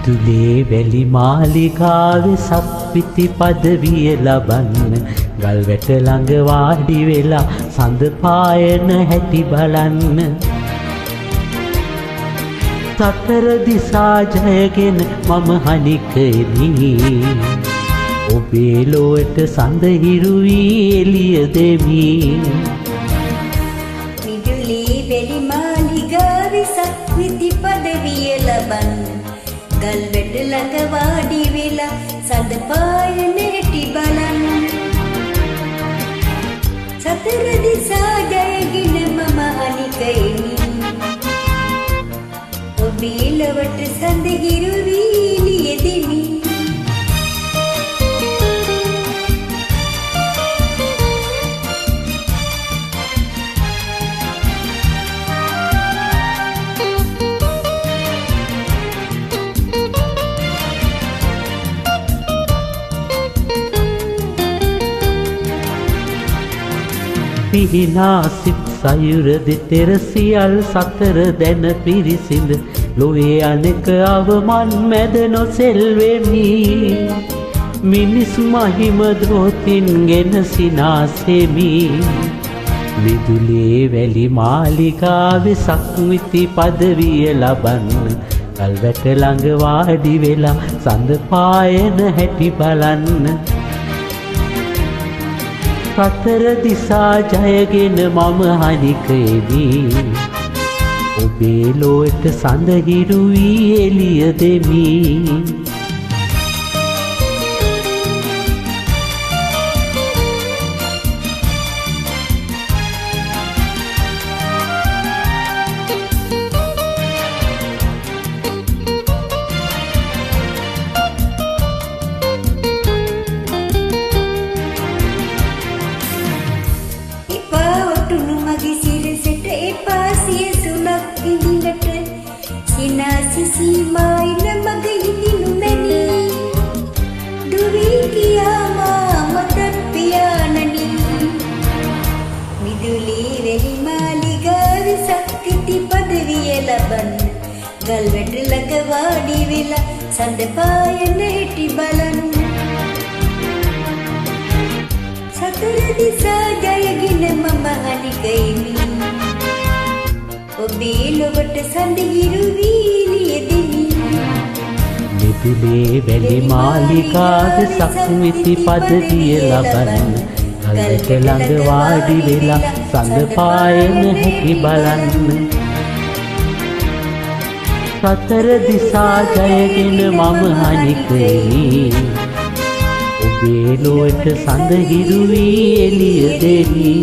මිදුලේ වැලි මාලිගාවේ සක්විති පදවිය ලබන්න ගල්වැට ළඟ වාඩි වෙලා සඳ පායන හැටි බලන්න සතර දිසා ජයගෙන මම හනිකෙමි ඔබේ ලොවට සඳ හිරු වී එළිය දෙමි මිදුලේ වැලි මාලිගාවේ සක්විති පදවිය ලබන්න ගල්වැට ළඟ වාඩි වෙලා සඳ පායන හැටි බලන්න සතර දිසා ජයගෙන මම අනිකෙමි ඔබේ ලොවට සඳ හිරු වී එළිය දෙමි පිහිනා සිත් සයුර දෙතෙර සියල් සතර දැන පිරිසිඳ ලොවේ අනෙක අවමන් මැද නොසෙල්වෙමි මිනිස් මහිම දෝතින් ගෙන සිනාසෙමි මිදුලේ වැලි මාලිගාවේ සක්විති පදවිය ලබන්න ගල්වැට ළඟ වාඩි වෙලා සඳ පායන හැටි බලන්න සතර දිසා ජයගෙන මම හනිකෙමි ඔබේ ලොවට සඳ හිරු වී එළිය දෙමි සීමායින මග ඉදිනු මැනි දුවී කියා මමතත් පියාණනි මිදුලේ වැලි මාලිගාවේ සක්විති පදවිය ලබන්න ගල්වැට ළඟ වාඩි වෙලා සඳ පායන හැටි බලන්න සතර දිසා ජයගෙන මම අනිකෙමි ඔබේ ලොවට සඳ හිරු වී එළිය දෙමි මිදුලේ වැලි මාලිගාවේ සක්විති පදවිය ලබන්න ගල්වැට ළඟ වාඩි වෙලා සඳ පායන හැටි බලන්න සතර දිසා ජයගෙන මම හනිකෙමි ඔබේ ලොවට සඳ හිරු වී එළිය දෙමි